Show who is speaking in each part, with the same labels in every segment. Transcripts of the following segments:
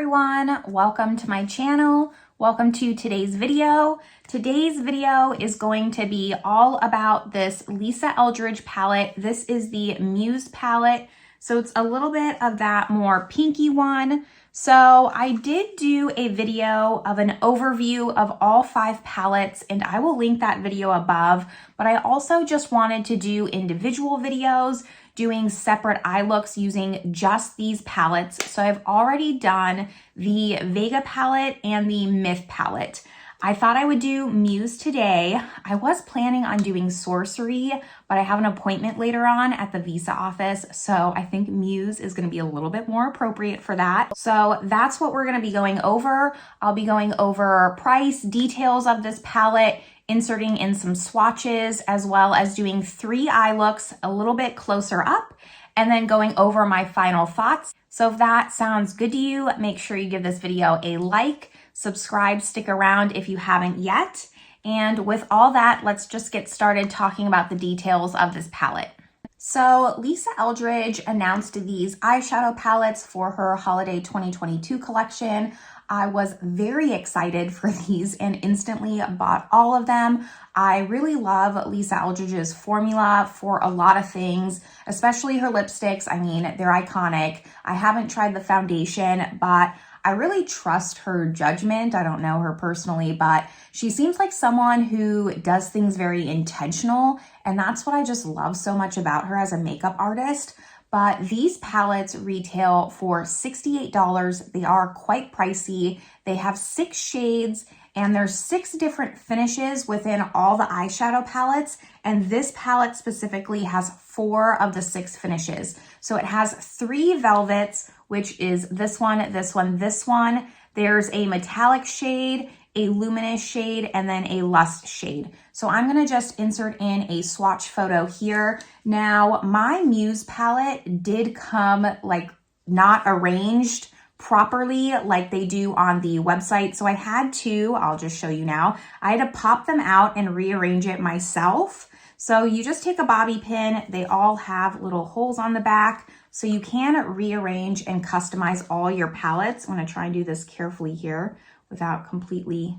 Speaker 1: everyone, welcome to my channel. Welcome to today's video. Today's video is going to be all about this Lisa Eldridge palette. This is the Muse palette. So it's a little bit of that more pinky one. So I did do a video of an overview of all 5 palettes, and I will link that video above, but I also just wanted to do individual videos doing separate eye looks using just these palettes. So I've already done the Vega palette and the Myth palette. I thought I would do Muse today. I was planning on doing Sorcery, but I have an appointment later on at the visa office, so I think Muse is gonna be a little bit more appropriate for that. So that's what we're gonna be going over. I'll be going over price, details of this palette, inserting in some swatches, as well as doing 3 eye looks a little bit closer up, and then going over my final thoughts. So if that sounds good to you, make sure you give this video a like, subscribe, stick around if you haven't yet. And with all that, let's just get started talking about the details of this palette. So Lisa Eldridge announced these eyeshadow palettes for her holiday 2022 collection. I was very excited for these and instantly bought all of them. I really love Lisa Eldridge's formula for a lot of things, especially her lipsticks. I mean, they're iconic. I haven't tried the foundation, but I really trust her judgment. I don't know her personally, but she seems like someone who does things very intentional, and that's what I just love so much about her as a makeup artist. But these palettes retail for $68. They are quite pricey. They have 6 shades and there's 6 different finishes within all the eyeshadow palettes. And this palette specifically has 4 of the 6 finishes. So it has 3 velvets, which is this one, this one, this one. There's a metallic shade, a luminous shade, and then a lust shade. So I'm gonna just insert in a swatch photo here. Now, my Muse palette did come like not arranged properly like they do on the website. So I had to, I'll just show you now, I had to pop them out and rearrange it myself. So you just take a bobby pin, they all have little holes on the back, so you can rearrange and customize all your palettes. I'm gonna try and do this carefully here without completely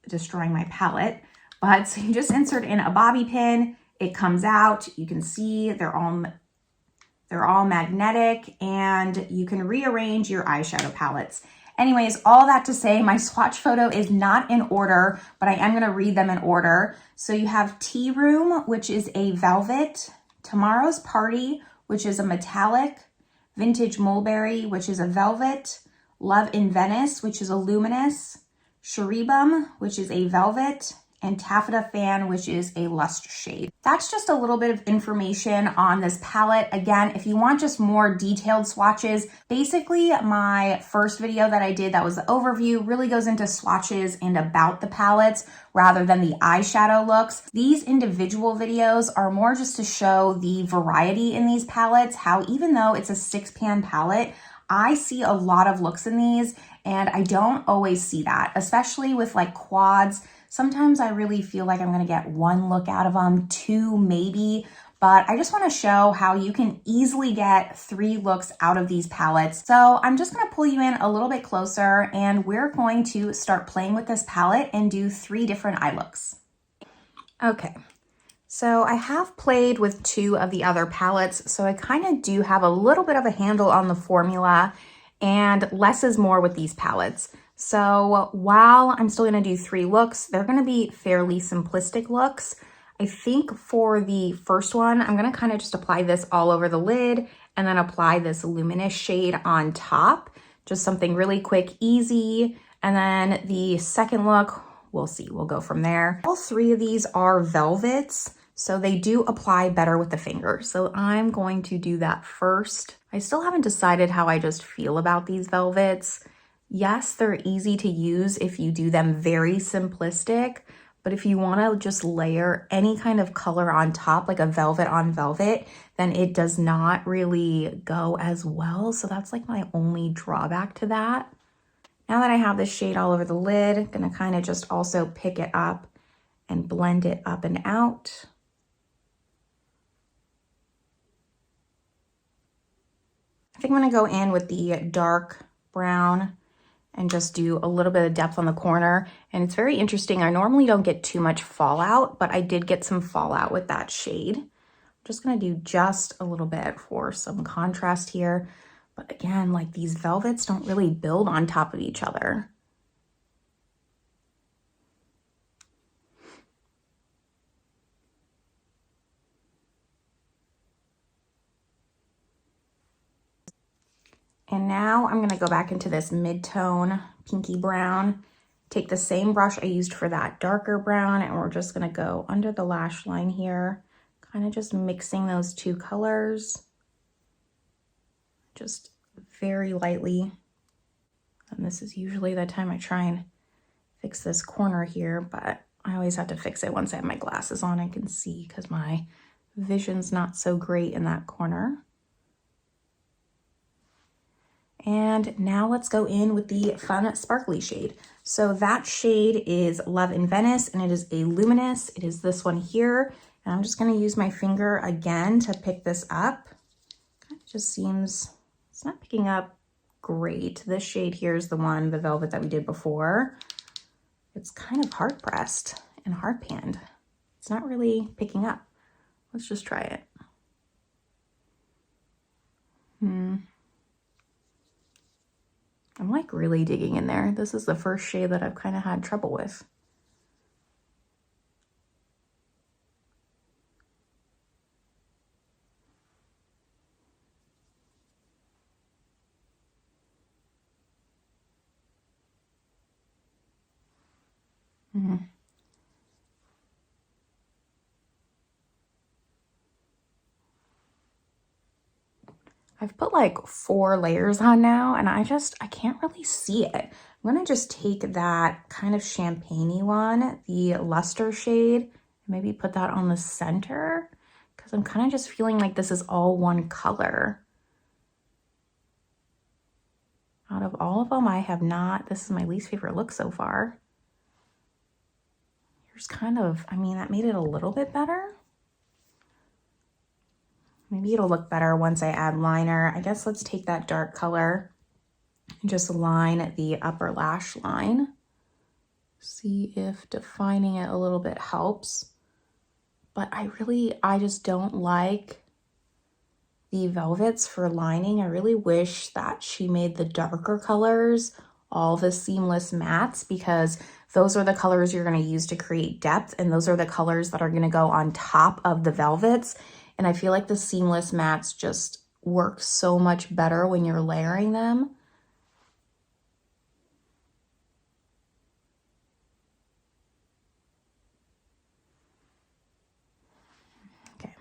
Speaker 1: destroying my palette. But so you just insert in a bobby pin, it comes out, you can see they're all magnetic, and you can rearrange your eyeshadow palettes. Anyways, all that to say, my swatch photo is not in order, but I am gonna read them in order. So you have Tea Room, which is a velvet, Tomorrow's Party, which is a metallic, Vintage Mulberry, which is a velvet, Love in Venice, which is a luminous, Cherubim, which is a velvet, and Taffeta Fan, which is a lust shade. That's just a little bit of information on this palette. Again, if you want just more detailed swatches, basically my first video that I did that was the overview really goes into swatches and about the palettes rather than the eyeshadow looks. These individual videos are more just to show the variety in these palettes, how even though it's a 6-pan palette, I see a lot of looks in these, and I don't always see that, especially with like quads. Sometimes I really feel like I'm gonna get 1 look out of them, 2 maybe, but I just wanna show how you can easily get 3 looks out of these palettes. So I'm just gonna pull you in a little bit closer, and we're going to start playing with this palette and do 3 different eye looks. Okay. So I have played with 2 of the other palettes, so I kind of do have a little bit of a handle on the formula, and less is more with these palettes. So while I'm still gonna do 3 looks, they're gonna be fairly simplistic looks. I think for the first one, I'm gonna kind of just apply this all over the lid and then apply this luminous shade on top. Just something really quick, easy. And then the second look, we'll see, we'll go from there. All 3 of these are velvets, so they do apply better with the finger. So I'm going to do that first. I still haven't decided how I just feel about these velvets. Yes, they're easy to use if you do them very simplistic, but if you want to just layer any kind of color on top, like a velvet on velvet, then it does not really go as well. So that's like my only drawback to that. Now that I have this shade all over the lid, I'm gonna kind of just also pick it up and blend it up and out. I think I'm gonna go in with the dark brown and just do a little bit of depth on the corner. And it's very interesting. I normally don't get too much fallout, but I did get some fallout with that shade. I'm just gonna do just a little bit for some contrast here. But again, like these velvets don't really build on top of each other. And now I'm gonna go back into this mid-tone pinky brown, take the same brush I used for that darker brown, and we're just gonna go under the lash line here, kind of just mixing those two colors, just very lightly. And this is usually the time I try and fix this corner here, but I always have to fix it once I have my glasses on and can see because my vision's not so great in that corner. And now let's go in with the fun sparkly shade. So that shade is Love in Venice, and it is a luminous. It is this one here. And I'm just gonna use my finger again to pick this up. It just seems, it's not picking up great. This shade here is the one, the velvet that we did before. It's kind of hard pressed and hard panned. It's not really picking up. Let's just try it. I'm like really digging in there. This is the first shade that I've kind of had trouble with. I've put like 4 layers on now, and I can't really see it. I'm gonna just take that kind of champagne-y one, the luster shade, maybe put that on the center, because I'm kind of just feeling like this is all one color. Out of all of them, I have not, this is my least favorite look so far. Here's kind of, I mean, that made it a little bit better. Maybe it'll look better once I add liner. I guess let's take that dark color and just line the upper lash line. See if defining it a little bit helps. But I just don't like the velvets for lining. I really wish that she made the darker colors all the seamless mattes, because those are the colors you're going to use to create depth, and those are the colors that are going to go on top of the velvets. And I feel like the seamless mattes just work so much better when you're layering them. Okay,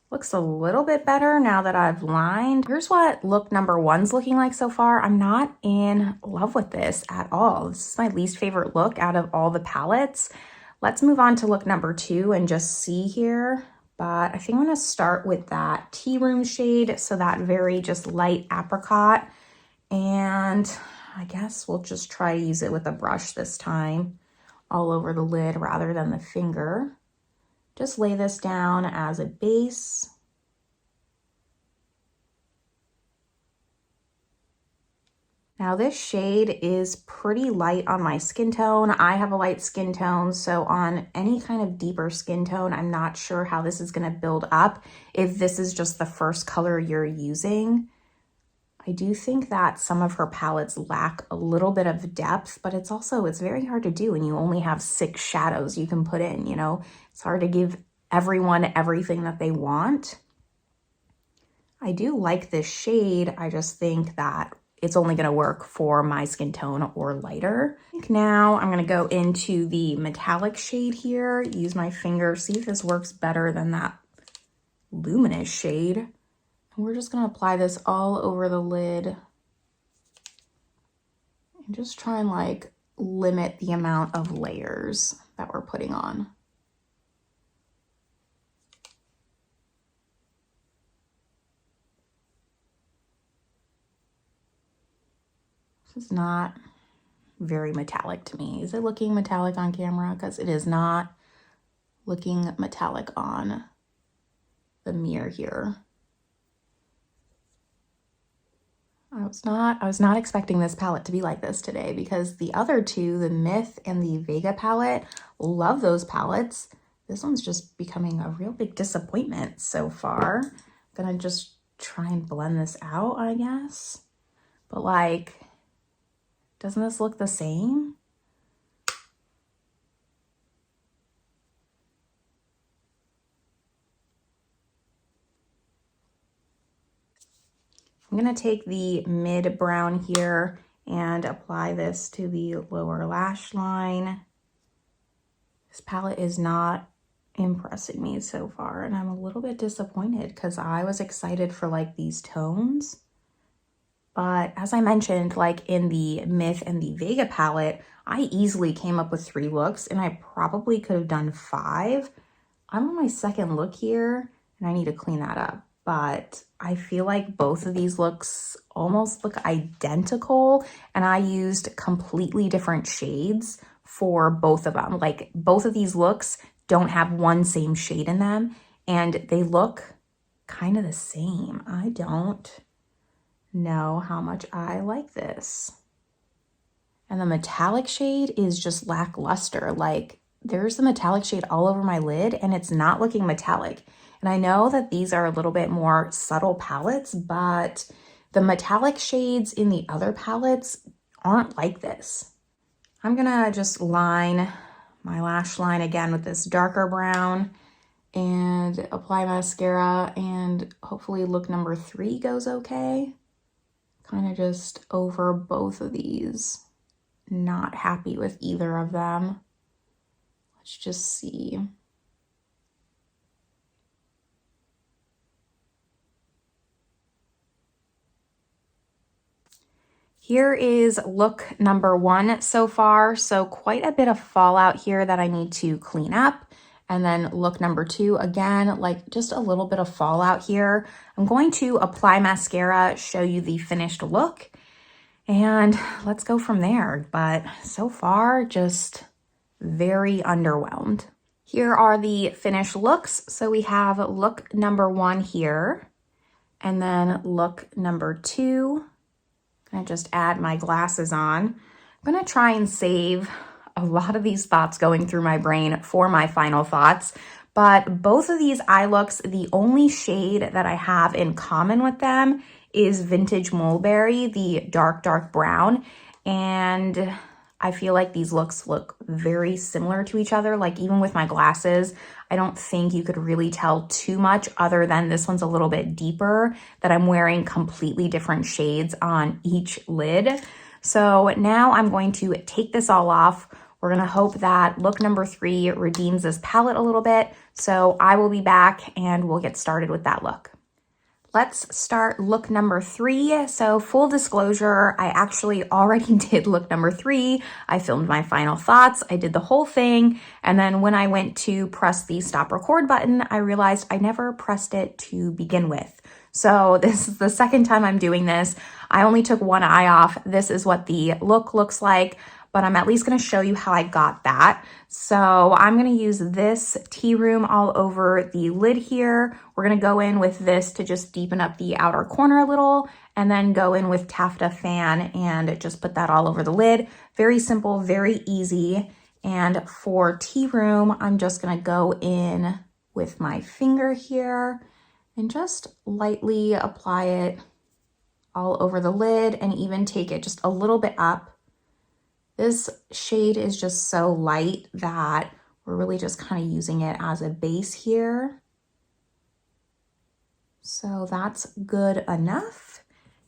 Speaker 1: looks a little bit better now that I've lined. Here's what look number 1's looking like so far. I'm not in love with this at all. This is my least favorite look out of all the palettes. Let's move on to look number 2 and just see here. But I think I'm gonna start with that tea room shade, so that very just light apricot. And I guess we'll just try to use it with a brush this time, all over the lid rather than the finger. Just lay this down as a base. Now this shade is pretty light on my skin tone. I have a light skin tone, so on any kind of deeper skin tone, I'm not sure how this is gonna build up if this is just the first color you're using. I do think that some of her palettes lack a little bit of depth, but it's very hard to do when you only have 6 shadows you can put in, you know? It's hard to give everyone everything that they want. I do like this shade. I just think that it's only gonna work for my skin tone or lighter. I think now I'm gonna go into the metallic shade here, use my finger, see if this works better than that luminous shade. And we're just gonna apply this all over the lid and just try and like limit the amount of layers that we're putting on. Is not very metallic to me. Is it looking metallic on camera? Because it is not looking metallic on the mirror here. I was not expecting this palette to be like this today, because the other two, the Myth and the Vega palette, love those palettes. This one's just becoming a real big disappointment so far. I'm gonna just try and blend this out, I guess. But like, doesn't this look the same? I'm gonna take the mid brown here and apply this to the lower lash line. This palette is not impressing me so far, and I'm a little bit disappointed because I was excited for like these tones. But as I mentioned, like in the Myth and the Vega palette, I easily came up with 3 looks, and I probably could have done 5. I'm on my second look here, and I need to clean that up. But I feel like both of these looks almost look identical, and I used completely different shades for both of them. Like, both of these looks don't have one same shade in them, and they look kind of the same. I don't know how much I like this. And the metallic shade is just lackluster. Like, there's the metallic shade all over my lid, and it's not looking metallic. And I know that these are a little bit more subtle palettes, but the metallic shades in the other palettes aren't like this. I'm gonna just line my lash line again with this darker brown and apply mascara, and hopefully look number 3 goes okay. Kind of just over both of these. Not happy with either of them. Let's just see. Here is look number 1 so far. So quite a bit of fallout here that I need to clean up. And then look number 2, again, like just a little bit of fallout here. I'm going to apply mascara, show you the finished look, and let's go from there. But so far, just very underwhelmed. Here are the finished looks. So we have look number 1 here, and then look number 2. I'm gonna just add my glasses on. I'm gonna try and save a lot of these thoughts going through my brain for my final thoughts. But both of these eye looks, the only shade that I have in common with them is Vintage Mulberry, the dark brown. And I feel like these looks look very similar to each other. Like, even with my glasses, I don't think you could really tell too much, other than this one's a little bit deeper, that I'm wearing completely different shades on each lid. So now I'm going to take this all off. We're gonna hope that look number 3 redeems this palette a little bit. So I will be back and we'll get started with that look. Let's start look number 3. So full disclosure, I actually already did look number 3. I filmed my final thoughts. I did the whole thing. And then when I went to press the stop record button, I realized I never pressed it to begin with. So this is the second time I'm doing this. I only took one eye off. This is what the look looks like, but I'm at least going to show you how I got that. So I'm going to use this Tea Room all over the lid here. We're going to go in with this to just deepen up the outer corner a little, and then go in with Taffeta Fan and just put that all over the lid. Very simple, very easy. And for Tea Room, I'm just going to go in with my finger here and just lightly apply it all over the lid, and even take it just a little bit up. This shade is just so light that we're really just kind of using it as a base here. So that's good enough.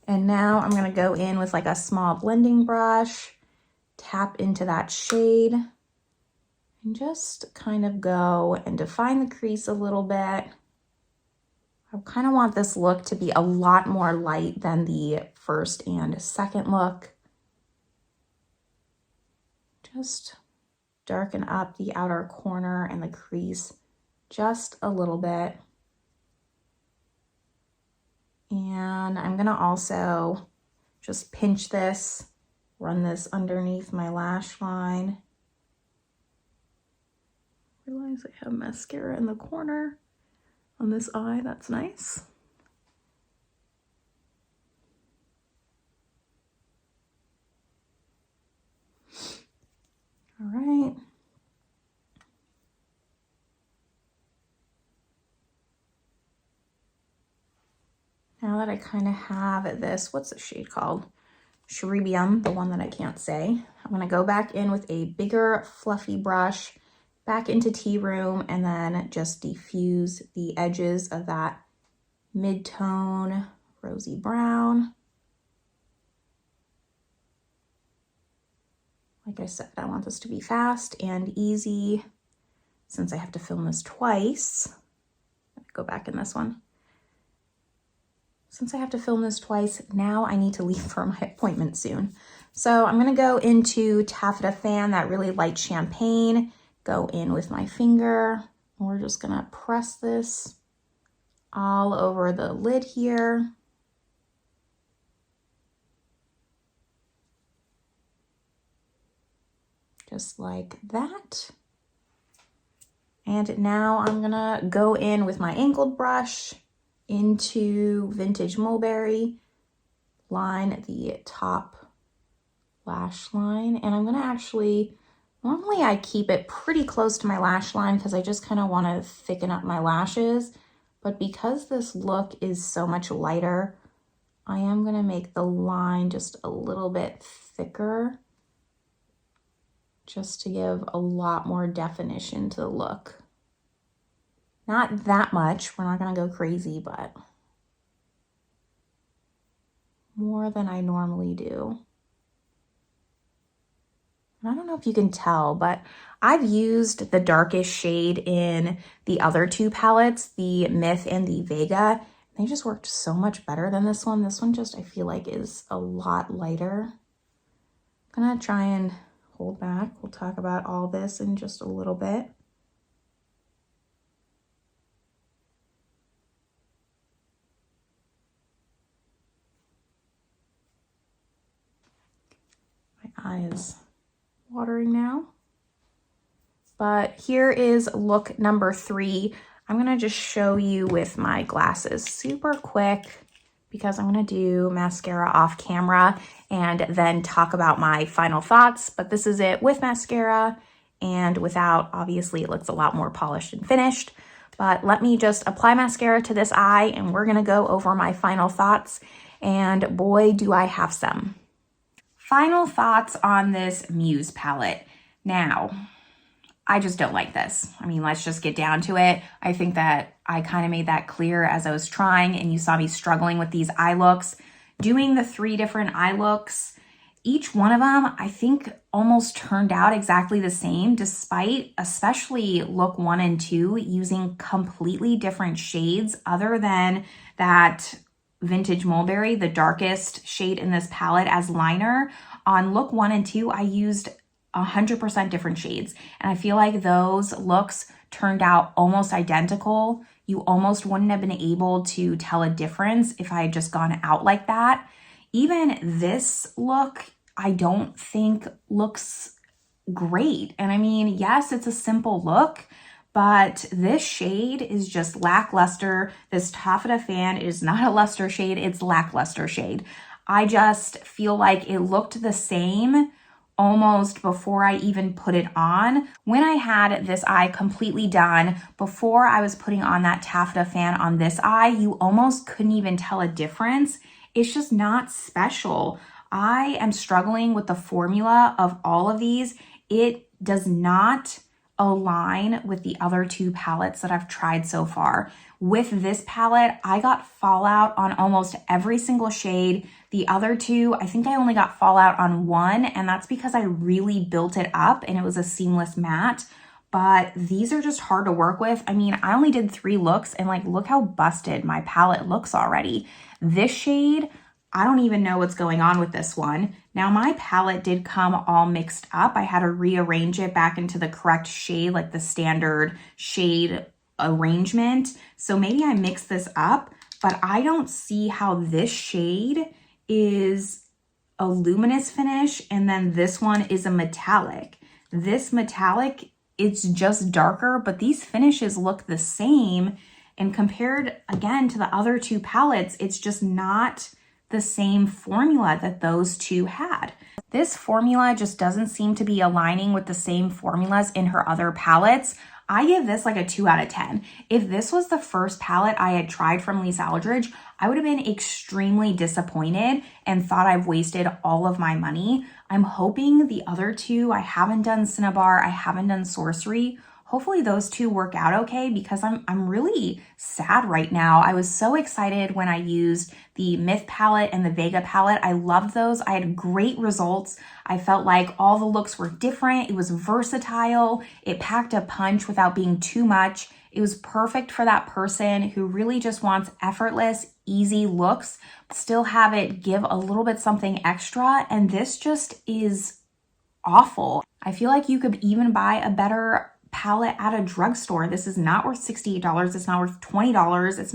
Speaker 1: And now I'm gonna go in with like a small blending brush, tap into that shade, and just kind of go and define the crease a little bit. I kind of want this look to be a lot more light than the first and second look. Just darken up the outer corner and the crease just a little bit. And I'm gonna also just pinch this, run this underneath my lash line. Realize I have mascara in the corner on this eye, that's nice. Now that I kind of have this, what's the shade called? Cerulean, the one that I can't say. I'm gonna go back in with a bigger fluffy brush, back into Tea Room, and then just diffuse the edges of that mid-tone rosy brown. Like I said, I want this to be fast and easy. Since I have to film this twice, go back in this one. Since I have to film this twice, now I need to leave for my appointment soon. So I'm gonna go into Taffeta Fan, that really light champagne, go in with my finger. We're just gonna press this all over the lid here. Just like that. And now I'm gonna go in with my angled brush into Vintage Mulberry, line the top lash line. And I'm gonna actually, normally I keep it pretty close to my lash line because I just kind of want to thicken up my lashes. But because this look is so much lighter, I am gonna make the line just a little bit thicker, just to give a lot more definition to the look. Not that much, we're not gonna go crazy, but more than I normally do. And I don't know if you can tell, but I've used the darkest shade in the other two palettes, the Myth and the Vega. They just worked so much better than this one. This one just, I feel like, is a lot lighter. I'm gonna try and hold back. We'll talk about all this in just a little bit. My eye is watering now. But here is look number 3. I'm gonna just show you with my glasses super quick because I'm gonna do mascara off camera and then talk about my final thoughts. But this is it with mascara, and without, obviously it looks a lot more polished and finished. But let me just apply mascara to this eye and we're gonna go over my final thoughts. And boy, do I have some. Final thoughts on this Muse palette. Now, I just don't like this. I mean, let's just get down to it. I think that I kind of made that clear as I was trying, and you saw me struggling with these eye looks. Doing the 3 different eye looks, each one of them, I think, almost turned out exactly the same, despite, especially look 1 and 2, using completely different shades other than that Vintage Mulberry, the darkest shade in this palette, as liner. On look 1 and 2, I used 100% different shades, and I feel like those looks turned out almost identical. You almost wouldn't have been able to tell a difference if I had just gone out like that. Even this look, I don't think looks great. And I mean, yes, it's a simple look, but this shade is just lackluster. This Taffeta Fan is not a luster shade, it's lackluster shade. I just feel like it looked the same almost before I even put it on. When I had this eye completely done, before I was putting on that Taffeta Fan on this eye, you almost couldn't even tell a difference. It's just not special. I am struggling with the formula of all of these. It does not align with the other 2 palettes that I've tried so far. With this palette, I got fallout on almost every single shade. The other 2, I think I only got fallout on 1, and that's because I really built it up and it was a seamless matte. But these are just hard to work with. I mean, I only did 3 looks, and like, look how busted my palette looks already. This shade, I don't even know what's going on with this one. Now, my palette did come all mixed up. I had to rearrange it back into the correct shade, like the standard shade arrangement. So maybe I mixed this up, but I don't see how this shade is a luminous finish and then this one is a metallic. This metallic, it's just darker, but these finishes look the same. And compared again to the other 2 palettes, it's just not the same formula that those 2 had. This formula just doesn't seem to be aligning with the same formulas in her other palettes. I give this like a 2 out of 10. If this was the first palette I had tried from Lisa Eldridge, I would have been extremely disappointed and thought I've wasted all of my money. I'm hoping the other two, I haven't done Cinnabar, I haven't done Sorcery. Hopefully those two work out okay because I'm really sad right now. I was so excited when I used the Myth palette and the Vega palette. I loved those. I had great results. I felt like all the looks were different. It was versatile. It packed a punch without being too much. It was perfect for that person who really just wants effortless, easy looks, still have it give a little bit something extra. And this just is awful. I feel like you could even buy a better palette at a drugstore. This is not worth $68. It's not worth $20. It's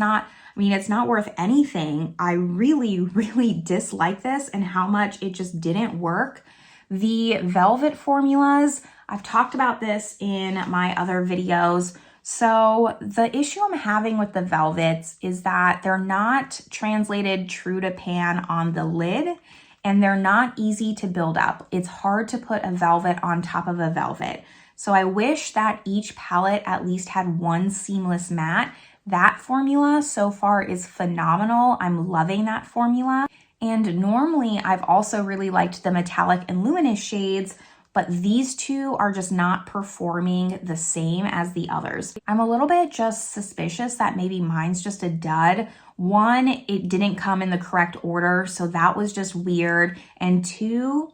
Speaker 1: not worth anything. I really, really dislike this and how much it just didn't work. The velvet formulas, I've talked about this in my other videos. So the issue I'm having with the velvets is that they're not translated true to pan on the lid and they're not easy to build up. It's hard to put a velvet on top of a velvet. So I wish that each palette at least had one seamless matte. That formula so far is phenomenal. I'm loving that formula. And normally I've also really liked the metallic and luminous shades, but these two are just not performing the same as the others. I'm a little bit just suspicious that maybe mine's just a dud. One, it didn't come in the correct order, so that was just weird. And two,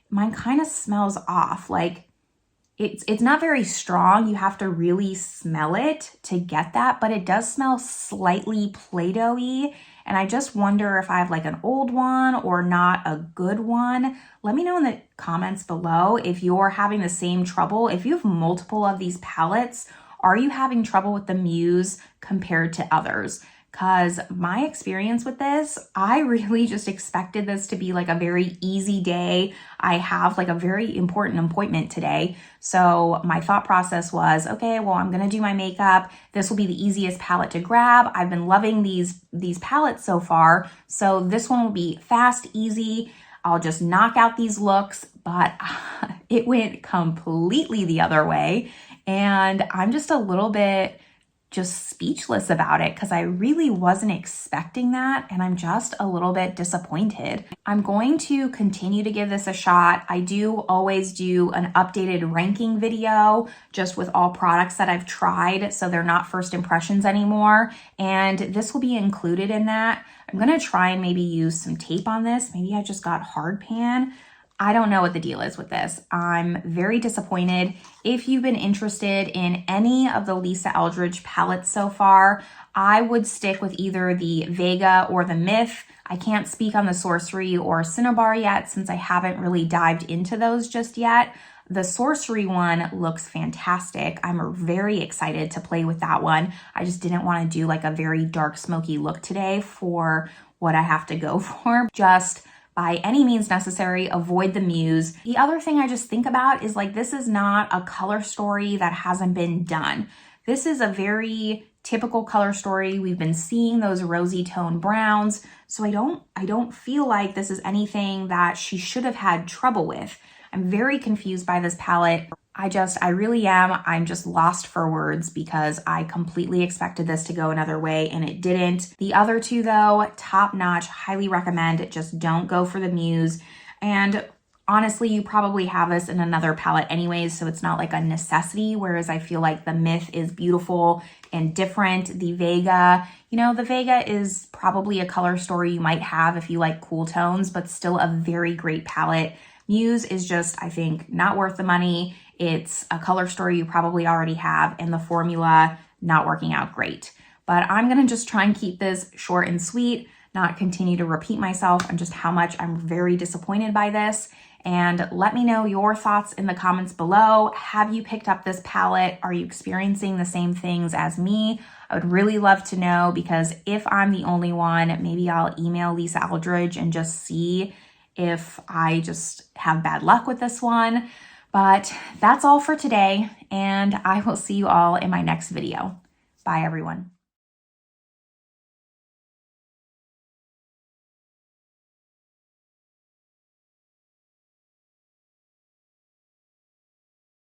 Speaker 1: mine kind of smells off. Like, it's not very strong. You have to really smell it to get that, but it does smell slightly Play-Doh-y. And I just wonder if I have like an old one or not a good one. Let me know in the comments below if you're having the same trouble. If you have multiple of these palettes, are you having trouble with the Muse compared to others? Because my experience with this, I really just expected this to be like a very easy day. I have like a very important appointment today. So my thought process was, okay, well, I'm gonna do my makeup. This will be the easiest palette to grab. I've been loving these palettes so far. So this one will be fast, easy. I'll just knock out these looks, but it went completely the other way. And I'm just a little bit just speechless about it because I really wasn't expecting that and I'm just a little bit disappointed. I'm going to continue to give this a shot. I do always do an updated ranking video just with all products that I've tried so they're not first impressions anymore, and this will be included in that. I'm gonna try and maybe use some tape on this. Maybe I just got hard pan. I don't know what the deal is with this. I'm very disappointed. If you've been interested in any of the Lisa Eldridge palettes so far, I would stick with either the Vega or the Myth. I can't speak on the Sorcery or Cinnabar yet since I haven't really dived into those just yet. The Sorcery one looks fantastic. I'm very excited to play with that one. I just didn't want to do like a very dark smoky look today for what I have to go for. Just by any means necessary, avoid the Muse. The other thing I just think about is like, this is not a color story that hasn't been done. This is a very typical color story. We've been seeing those rosy tone browns. So I don't feel like this is anything that she should have had trouble with. I'm very confused by this palette. I really am. I'm just lost for words because I completely expected this to go another way and it didn't. The other two though, top notch, highly recommend. Just don't go for the Muse. And honestly, you probably have this in another palette anyways, so it's not like a necessity, whereas I feel like the Myth is beautiful and different. The Vega, the Vega is probably a color story you might have if you like cool tones, but still a very great palette. Muse is just, I think, not worth the money. It's a color story you probably already have, and the formula not working out great. But I'm gonna just try and keep this short and sweet, not continue to repeat myself and just how much I'm very disappointed by this. And let me know your thoughts in the comments below. Have you picked up this palette? Are you experiencing the same things as me? I would really love to know, because if I'm the only one, maybe I'll email Lisa Eldridge and just see if I just have bad luck with this one. But that's all for today, and I will see you all in my next video. Bye, everyone.